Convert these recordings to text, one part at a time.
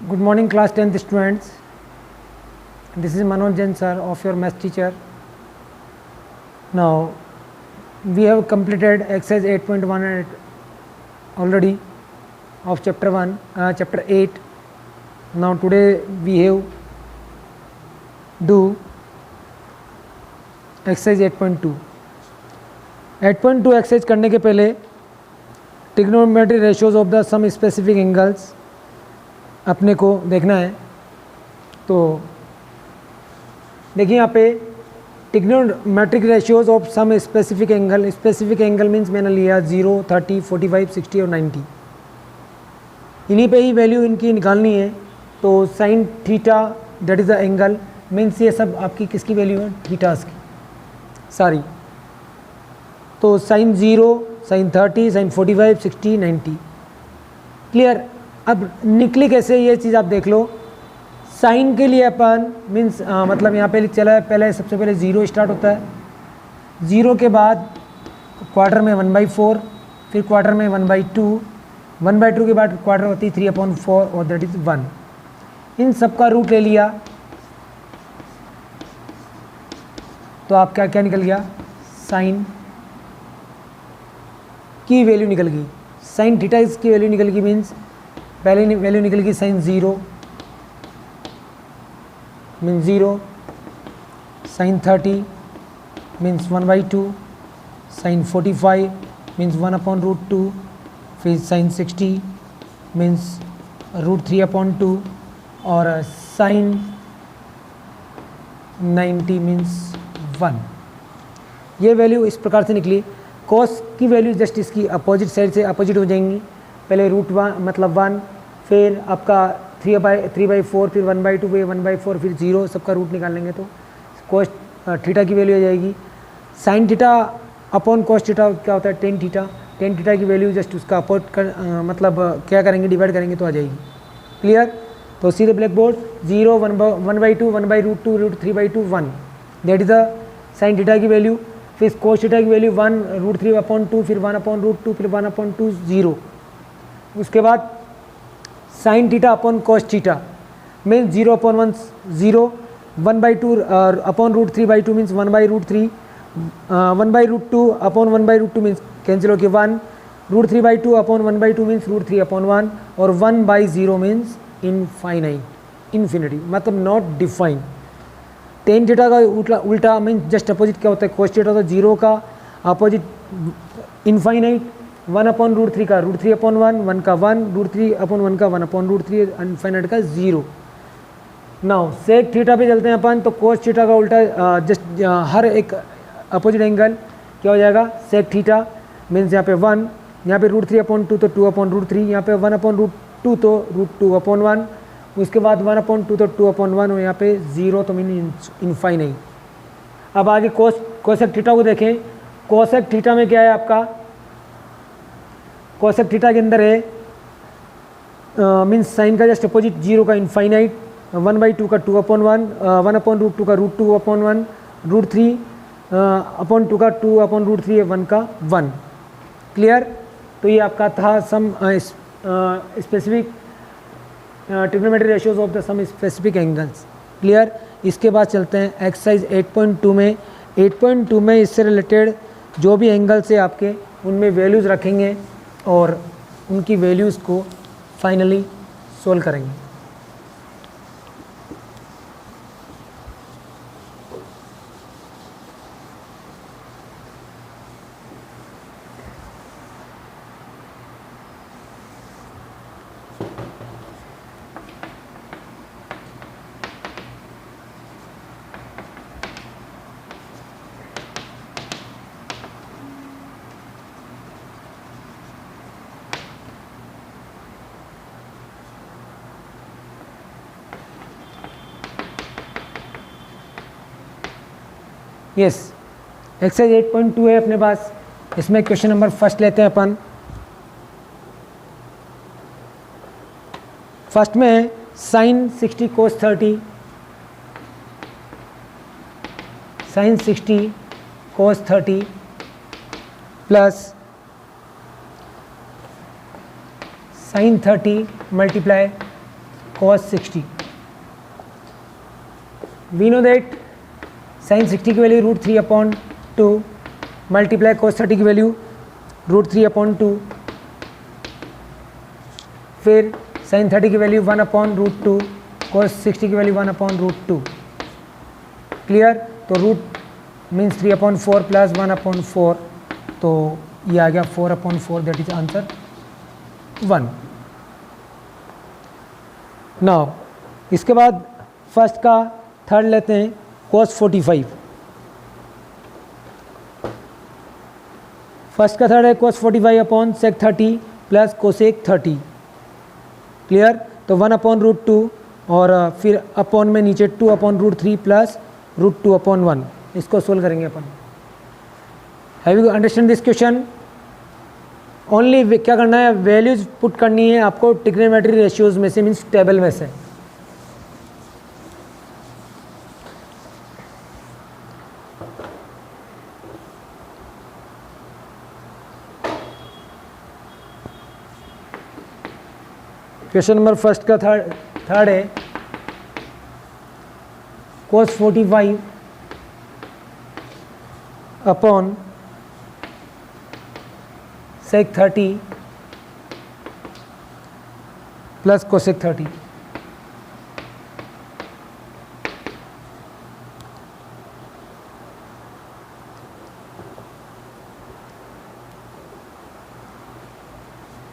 Good morning, class 10th students. This is Manoj Jain sir of your math teacher. Now we have completed exercise 8.1 already of chapter 8. Now today we have do exercise 8.2. 8.2 exercise करने के पहले trigonometry ratios of the some specific angles अपने को देखना है। तो देखिए यहाँ पे trigonometric ratios of some specific angle means मैंने लिया 0, 30, 45, 60 और 90। इन्हीं पे ही वैल्यू इनकी निकालनी है। तो sine theta that is the angle means ये सब आपकी किसकी वैल्यू है, थीटास की सारी। तो साइन 0, साइन 30, साइन 45, 60, 90 क्लियर। अब निकली कैसे ये चीज़ आप देख लो। साइन के लिए अपन मीन्स मतलब यहाँ पे चला है, पहले सबसे पहले 0 स्टार्ट होता है। 0 के बाद क्वार्टर में 1/4, फिर क्वार्टर में 1/2, 1/2 के बाद क्वार्टर होती है 3/4 और दैट इज़ 1। इन सब का रूट ले लिया तो आपका क्या निकल गया, साइन की वैल्यू निकल गई। साइन थीटा इसकी वैल्यू निकल गई मीन्स पहले वैल्यू निकल गई sine 0 means 0, sine 30 means 1/2, sine 45 means 1/√2, फिर साइन 60 मीन्स √3/2 और साइन 90 मीन्स 1। ये वैल्यू इस प्रकार से निकली। कॉस की वैल्यू जस्ट इसकी अपोजिट साइड से अपोजिट हो जाएंगी। पहले √1 मतलब 1, फिर आपका 3/4, फिर 1/2, फिर 1/4, फिर 0, सबका रूट निकाल लेंगे तो कॉस थीटा की वैल्यू आ जाएगी। Sine theta upon cos theta क्या होता है, टेन थीटा। टेन थीटा की वैल्यू जस्ट उसका अपोज कर मतलब क्या करेंगे, डिवाइड करेंगे तो आ जाएगी। क्लियर। तो सीधे black board 0, 1/2, 1/√2, √3/2, 1 that is the sine theta की वैल्यू। फिर कोस थीटा की वैल्यू 1, √3/2, फिर 1/√2, फिर 1/2, 0। उसके बाद sine theta upon cos theta means 0/1 0, 1/2 upon √3/2 means 1/√3, 1/√2 upon 1/√2 means cancel हो के 1, √3/2 अपॉन 1/2 मीन्स √3/1 और 1/0 मीन्स इन्फिनिटी मतलब नॉट डिफाइन। टेन थीटा का उल्टा मीन्स जस्ट अपोजिट क्या होता है, कोस थीटा तो 0 का अपोजिट इनफाइनाइट, 1/√3 का √3/1, 1 का 1, √3/1 का 1/√3, इनफाइनाइट का 0। नाउ सेक थीटा पे चलते हैं अपन। तो कोस थीटा का उल्टा जस्ट हर एक अपोजिट एंगल क्या हो जाएगा, सेक थीटा मीन्स यहाँ पे 1, यहाँ पे √3/2 तो 2/√3, यहाँ पे 1/√2 तो √2/1, उसके बाद 1/2 तो 2/1 और यहाँ पे 0 तो मीन इनफाइनाइट। अब आगे कोसेक थीटा को देखें। कोसेक थीटा में क्या है आपका, कोसेक थीटा के अंदर है मीन्स साइन का जस्ट अपोजिट 0 का इनफाइनाइट, 1/2 का 2/1, 1/√2 का √2/1, √3/2 का 2/√3, 1 का 1। क्लियर। तो ये आपका था some specific trigonometry ratios of the some specific angles. Clear. इसके बाद चलते हैं एक्सरसाइज 8.2 में। 8.2 में इससे रिलेटेड जो भी एंगल्स है आपके उनमें वैल्यूज़ रखेंगे और उनकी वैल्यूज़ को फाइनली सोल्व करेंगे। यस, एक्सरसाइज 8.2 है अपने पास। इसमें क्वेश्चन नंबर फर्स्ट लेते हैं अपन। फर्स्ट में है sine 60 cos 30, sine 60 cos 30 plus sine 30 multiply cos 60. We know that sin 60 की वैल्यू √3/2 मल्टीप्लाई cos 30 की वैल्यू √3/2, फिर sin 30 की वैल्यू 1/√2, cos 60 की वैल्यू 1/√2. क्लियर? तो रूट मीन्स 3/4 प्लस 1/4, तो ये आ गया 4/4, दैट इज आंसर 1. नाउ इसके बाद फर्स्ट का थर्ड लेते हैं, cos 45. फर्स्ट का थर्ड है cos 45/sec 30 plus cosec 30. Clear? तो 1/√2 और फिर अपॉन में नीचे 2/√3 प्लस √2/1. इसको सोल्व करेंगे अपन. Have you understand this question? Only क्या करना है, वैल्यूज पुट करनी है आपको ट्रिग्नोमेट्री रेशियोज में से, मीन्स टेबल में से. क्वेश्चन नंबर फर्स्ट का थर्ड है cos 45 upon sec 30 plus cosec 30.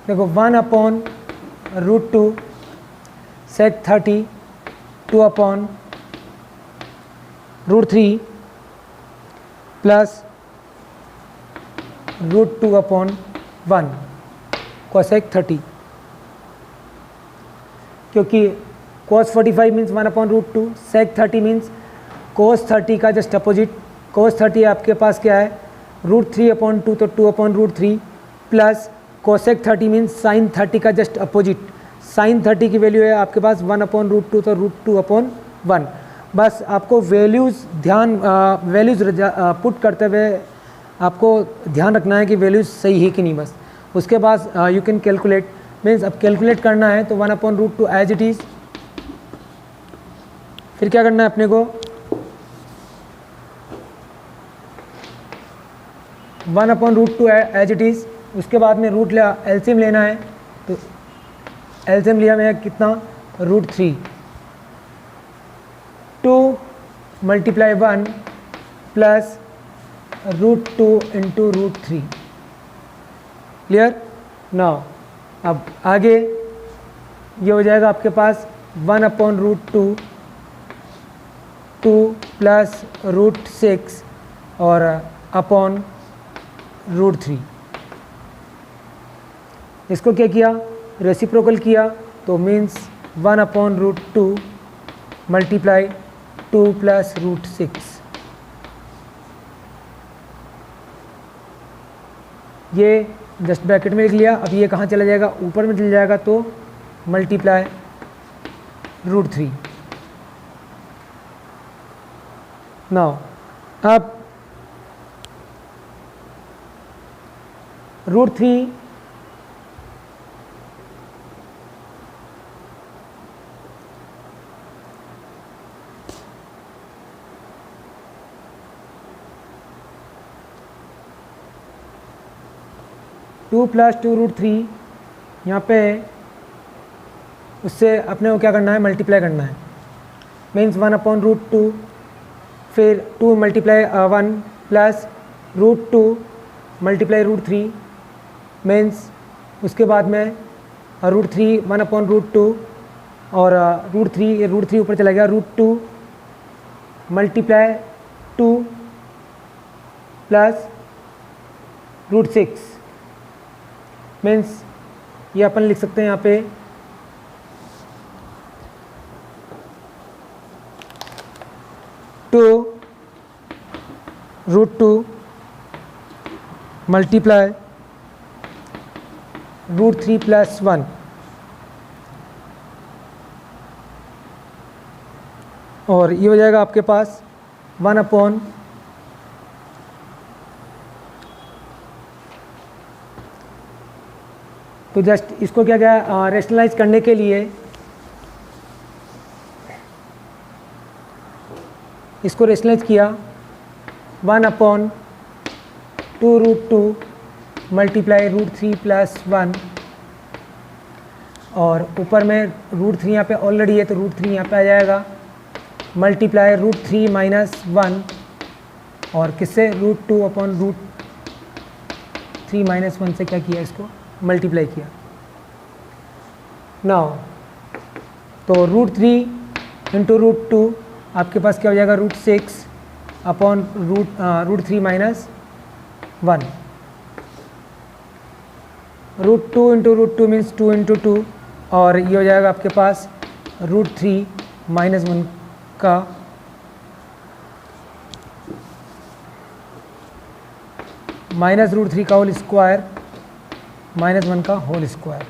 देखो 1/√2 sec 30 2/√3 प्लस √2/1 cosec 30. क्योंकि cos 45 means 1/√2, sec 30 means cos 30 का जस्ट अपोजिट. cos 30 आपके पास क्या है, √3/2, तो 2/√3 प्लस cosec 30 मीन्स sin 30 का जस्ट अपोजिट. sin 30 की वैल्यू है आपके पास 1/√2, तो √2/1. बस आपको वैल्यूज़ वैल्यूज़ पुट करते हुए आपको ध्यान रखना है कि वैल्यूज़ सही है कि नहीं. बस उसके बाद यू कैन कैलकुलेट, मीन्स अब कैलकुलेट करना है तो 1/√2 एज इट इज़. फिर क्या करना है अपने को, 1/√2 एज इट इज़. उसके बाद में रूट एलसीएम लेना है, तो एलसीएम लिया मैं कितना, √3. 2 × 1 प्लस √2 × √3. क्लियर? नाउ अब आगे ये हो जाएगा आपके पास 1/√2 2 प्लस √6 और अपॉन √3. इसको क्या किया, रेसिप्रोकल किया, तो मीन्स 1/√2 मल्टीप्लाई 2 प्लस √6. ये जस्ट ब्रैकेट में लिख लिया. अब ये कहाँ चला जाएगा, ऊपर में चल जाएगा, तो मल्टीप्लाई √3. नाउ अब √3 2 प्लस 2 √3 यहाँ पे उससे अपने को क्या करना है, मल्टीप्लाई करना है. मीन्स 1/√2 फिर 2 मल्टीप्लाई 1 प्लस √2 मल्टीप्लाई √3 मीन्स उसके बाद में √3 1/√2 और √3 ऊपर चला गया, √2 मल्टीप्लाई 2 प्लस √6 मीन्स ये अपन लिख सकते हैं यहाँ पे 2 √2 मल्टीप्लाई √3 प्लस 1 और ये हो जाएगा आपके पास 1/, तो जस्ट इसको क्या क्या रेशनलाइज करने के लिए इसको रेशनलाइज किया 1/2√2 मल्टीप्लाई √3 + 1 और ऊपर में √3 यहाँ पे ऑलरेडी है तो √3 यहाँ पे आ जाएगा मल्टीप्लाई √3 - 1 और किससे √2/√3 - 1 से क्या किया इसको मल्टीप्लाई किया। नाउ तो √3 × √2 आपके पास क्या हो जाएगा √6/√3 - 1 √2 × √2 मीन्स 2 × 2 और ये हो जाएगा आपके पास √3 - 1 का -√3 का होल स्क्वायर -1 का होल स्क्वायर।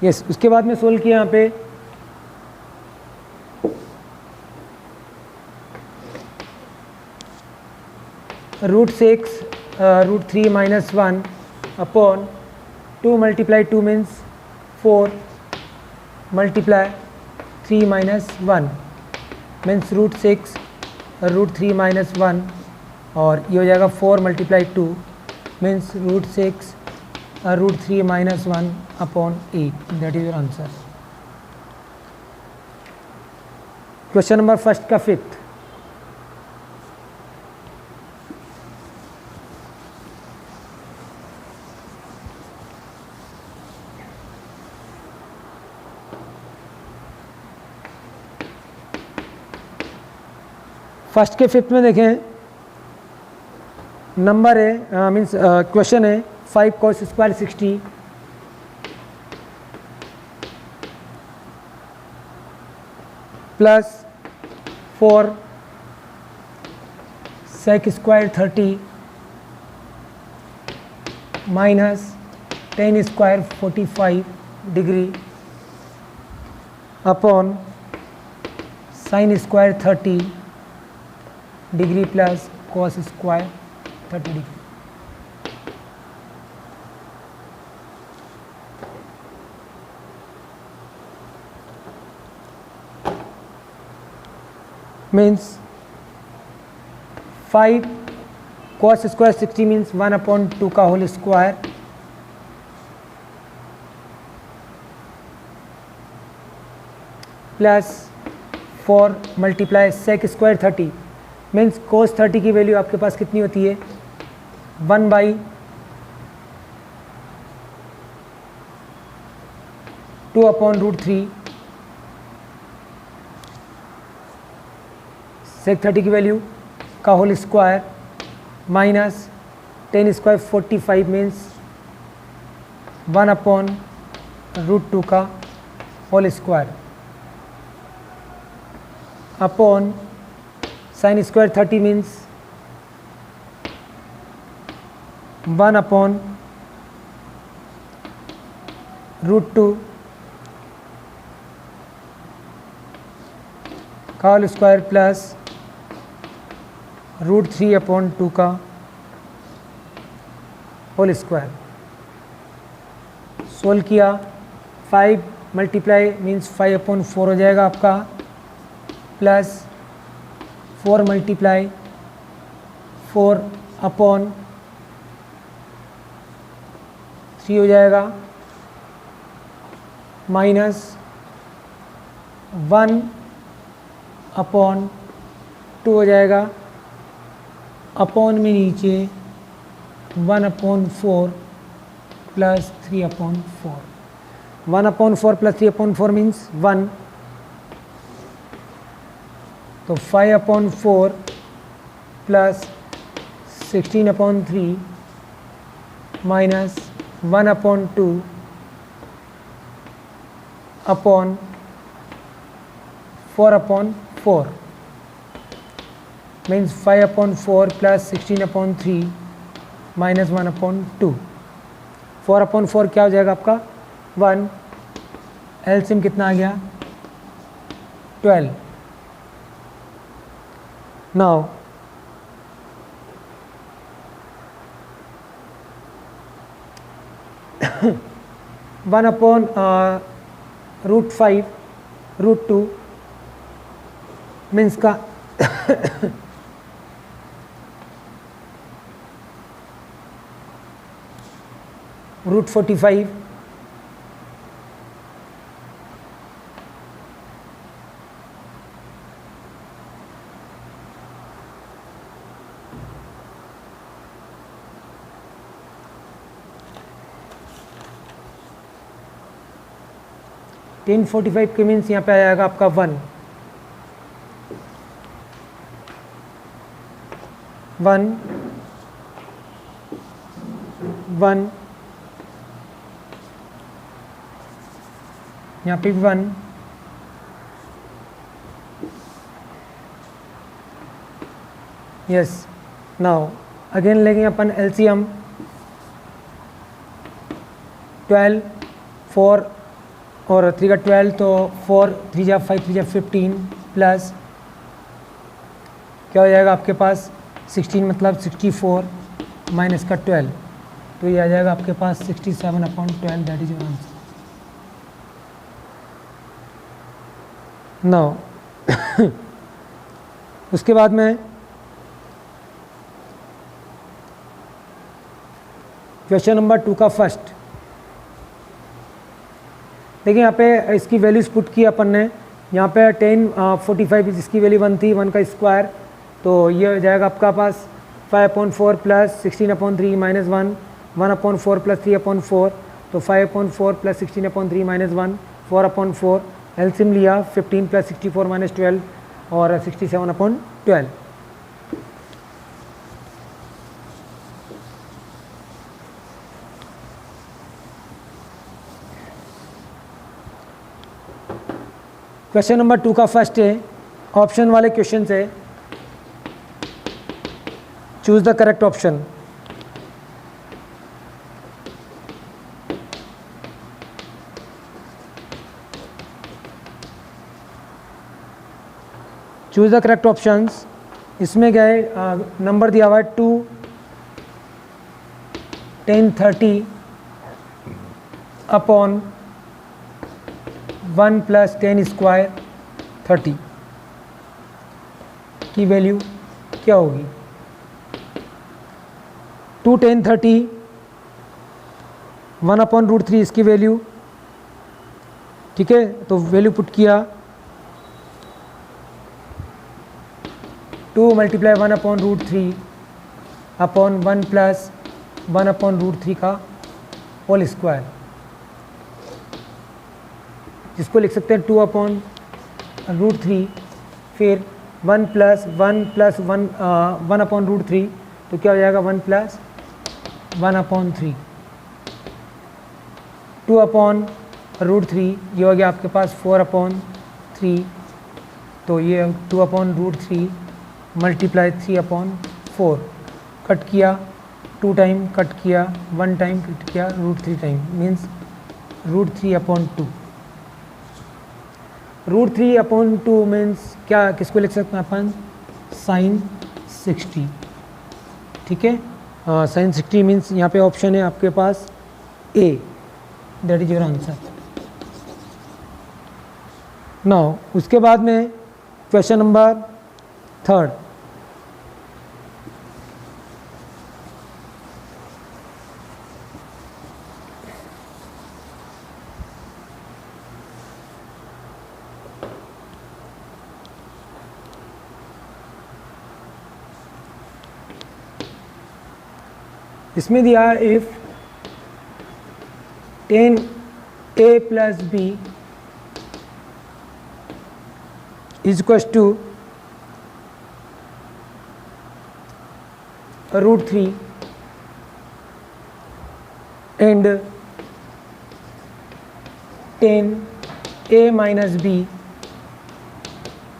यस उसके बाद में सोल्व किया यहाँ पे √6 √3 - 1 अपॉन 2 × 2 मीन्स 4 मल्टीप्लाई 3 - 1 मीन्स √6 √3 - 1 और ये हो जाएगा 4 × 2 means √6 √3 - 1 upon 8 that is your answer. Question number first का फिफ्थ फर्स्ट के फिफ्थ में देखें नंबर है मीन्स क्वेश्चन है 5 cos square 60 plus 4 sec square 30 minus 10 square 45 degree upon sine square 30 degree plus cos square 30 degree. Means 5 cos square 60 means 1/2 का whole square plus 4 multiply sec square 30 means cos 30 की value आपके पास कितनी होती है 1/2/√3 sec 30 की value का whole square minus 10 square 45 means 1/√2 का whole square upon sine square 30 means 1/√2 का होल स्क्वायर प्लस √3/2 का होल स्क्वायर। सोल्व किया 5 मल्टीप्लाई मीन्स 5/4 हो जाएगा आपका प्लस 4 मल्टीप्लाई 4/3 हो जाएगा माइनस 1/2 हो जाएगा अपॉन में नीचे 1/4 प्लस 3/4 1/4 प्लस 3/4 मीन्स 1 तो 5/4 plus 16/3 minus 1/2 upon 4/4 means 5/4 plus 16/3 minus 1/2 4/4 क्या हो जाएगा आपका 1 एलसीएम कितना आ गया 12। नाउ 1/√5√2 मीन्स का √45 1045 के मीन्स यहाँ पे आ जाएगा आपका 1 यहाँ पे 1 यस। नाउ अगेन लेंगे अपन एलसीएम 12 4 और 3 का 12 तो 4 3 जा 5 3 जा 15 प्लस क्या हो जाएगा आपके पास 16 मतलब 64 माइनस का 12 तो ये आ जाएगा आपके पास 67/12 that is your answer. Now उसके बाद में क्वेश्चन नंबर 2 का फर्स्ट देखिए यहाँ पे इसकी वैल्यूज पुट की अपन ने। यहाँ पे 1045 इसकी वैल्यू 1 थी 1 का स्क्वायर तो ये हो जाएगा आपका पास 5/4 प्लस 16/3 माइनस 1 1/4 प्लस 3/4 तो 5/4 प्लस 16/3 माइनस 1 4/4 एलसीएम लिया 15 प्लस 64 माइनस 12 और 67/12। क्वेश्चन नंबर 2 का फर्स्ट है ऑप्शन वाले क्वेश्चन से choose the correct option. Choose the correct options. इसमें क्या है नंबर दिया हुआ है 2 1030 अपॉन 1 प्लस 10 स्क्वायर 30 की वैल्यू क्या होगी। 2 1030 1/√3 इसकी वैल्यू ठीक है तो वैल्यू पुट किया 2 मल्टीप्लाई 1/√3 अपॉन 1 प्लस 1/√3 का होल स्क्वायर जिसको लिख सकते हैं 2/√3 फिर 1 प्लस 1/√3 तो क्या हो जाएगा 1 प्लस 1/3 2/√3 ये हो गया आपके पास 4/3 तो ये 2/√3 मल्टीप्लाई 3/4 कट किया 2 टाइम कट किया 1 टाइम कट किया √3 टाइम मीन्स √3/2 √3/2 मीन्स क्या किसको लिख सकते हैं अपन sin 60 ठीक है। sin 60 मीन्स यहाँ पे ऑप्शन है आपके पास A that is your answer. Now उसके बाद में क्वेश्चन नंबर 3 इसमें दिया if 10a plus b is equal to √3 and 10a minus b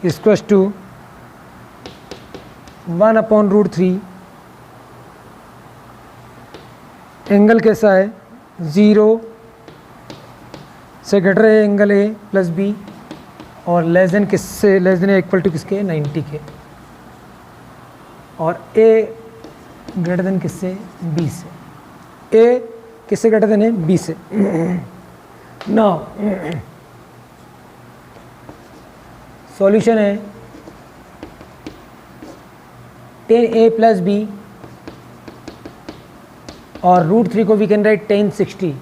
is equal to 1/√3 angle कैसा है 0 से घट रहे एंगल ए प्लस बी और लेस देन किससे लेस देन इक्वल टू किसके 90 के और ए ग्रेटर देन किससे बी से। ए किससे ग्रेटर देन है, बी से। नाउ सॉल्यूशन है 10a प्लस बी और √3 को वी कैन राइट 1060।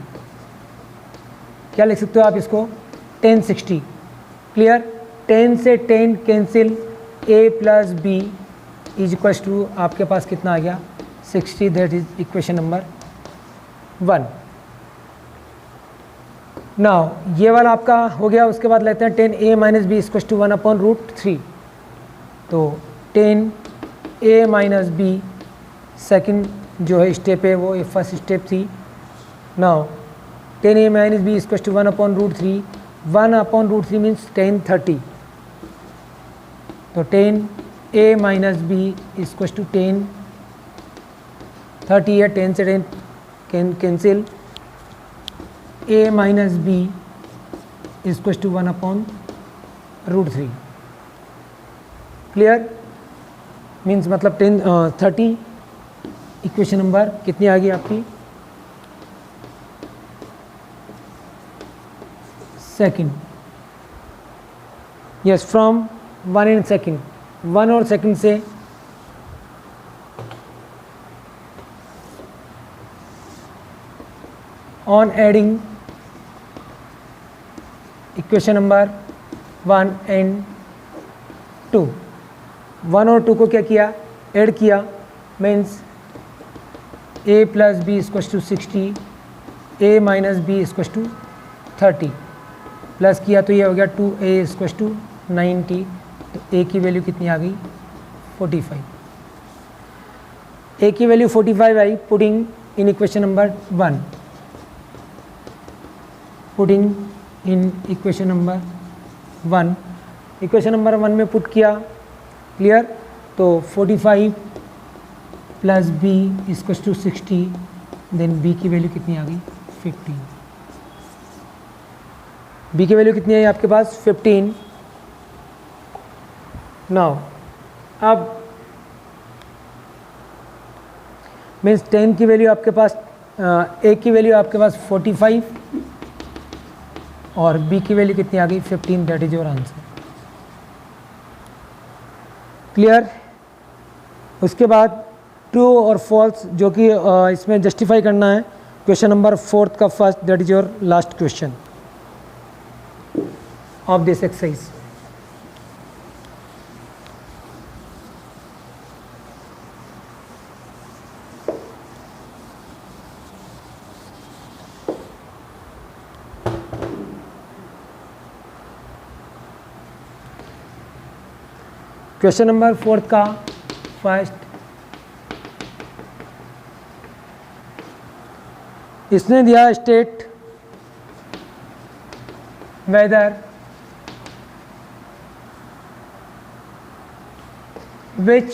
क्या लिख सकते हो आप इसको, 1060। क्लियर, 10 से 10 cancel, a plus B is equals to आपके पास कितना आ गया, 60। That is equation number 1। Now ये वाला आपका हो गया। उसके बाद लेते हैं 10a minus B equals to 1/√3। तो 10a माइनस बी सेकेंड जो है स्टेप है वो फर्स्ट स्टेप थी। Now 10a minus B equals to 1/√3। 1/√3 means 1030। तो 10a minus B equals to 1030 है, 10 से 10 cancel, a minus B equals to 1/√3। Clear, means मतलब 30 इक्वेशन नंबर कितनी आ गई आपकी, second. Yes, from 1 and second, 1 और सेकंड से on adding equation number 1 and 2। 1 और 2 को क्या किया, ऐड किया, means a plus B equals to 60, a minus B equals to 30। Plus किया तो ये हो गया 2a इक्वल्स टू 90। तो a की वैल्यू कितनी आ गई, 45। a की वैल्यू 45 आई, putting in equation number 1, putting in equation number 1। Equation number 1 में पुट किया। क्लियर, तो 45 plus B equals to 60, then B की वैल्यू कितनी आ गई, 15। बी की वैल्यू कितनी है आपके पास, 15। नाउ अब मीन्स 10 की वैल्यू आपके पास, ए की वैल्यू आपके पास 45 और बी की वैल्यू कितनी आ गई, 15। That is your answer. Clear, उसके बाद ट्रू और फॉल्स जो कि इसमें जस्टिफाई करना है। क्वेश्चन नंबर 4 का first, that is your last question of this exercise. Question number 4 का फर्स्ट, इसने दिया state whether which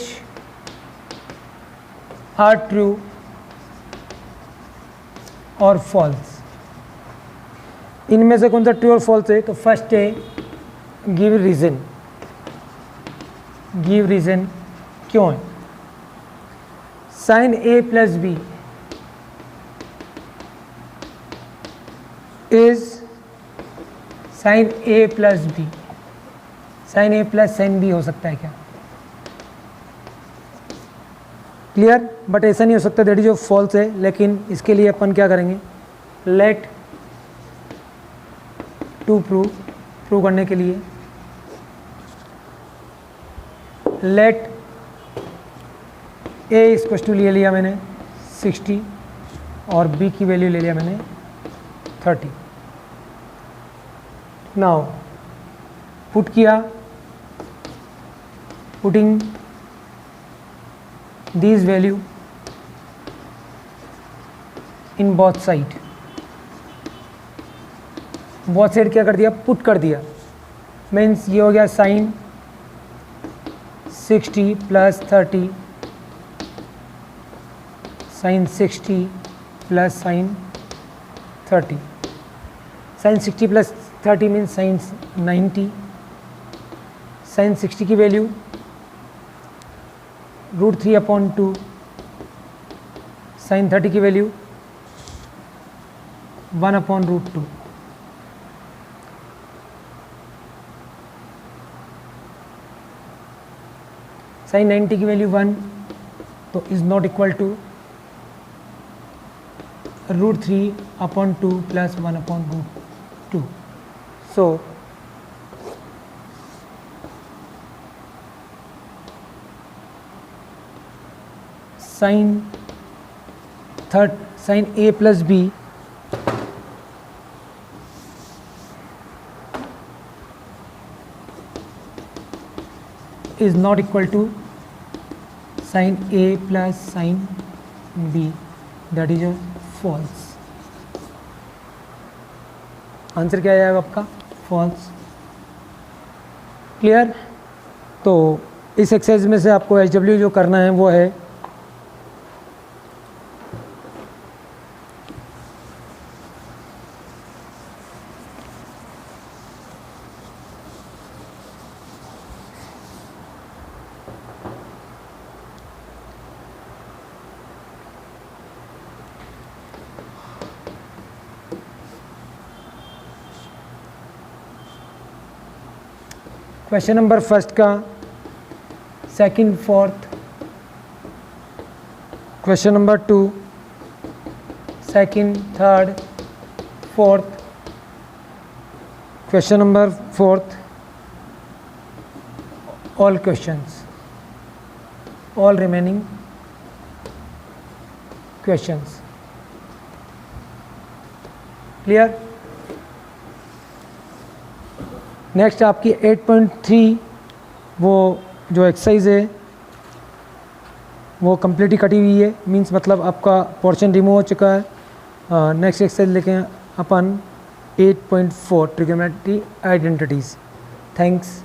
are true और फॉल्स। इनमें से कौन सा ट्रू और फॉल्स है, तो फर्स्ट है गिव रीजन। गिव रीजन क्यों है, sine A plus B is sine A plus B. Sine A plus sine B हो सकता है क्या, क्लियर, बट ऐसा नहीं हो सकता, दैट इज जो फॉल्स है। लेकिन इसके लिए अपन क्या करेंगे, लेट टू प्रूव करने के लिए लेट ए इक्वल्स टू ले लिया मैंने 60 और बी की वैल्यू ले लिया मैंने 30। नाउ पुट किया, putting this value in both side. Both side क्या कर दिया, पुट कर दिया, मीन्स ये हो गया sine 60 plus 30, sine 60 plus sine 30, sine 60 plus 30 means sine 90। Sine 60 की वैल्यू √3/2, साइन 30 की वैल्यू 1/√2। साइन 90 की वैल्यू 1 तो is not equal to √3/2 plus 1/√2। So sine a प्लस b is not equal to sin a plus sin b, that is a false। Answer क्या आएगा आपका? False. Clear? तो इस एक्सरसाइज में से आपको HW जो करना है वो है क्वेश्चन नंबर फर्स्ट का second fourth, question number 2 second third fourth, question number 4 all questions, all remaining questions. Clear? Next आपकी 8.3 वो जो एक्सरसाइज है वो कम्प्लीटली कटी हुई है, मींस मतलब आपका पोर्शन रिमूव हो चुका है। नेक्स्ट एक्सरसाइज लेके अपन 8.4 ट्रिग्नोमेट्री आइडेंटिटीज़। थैंक्स।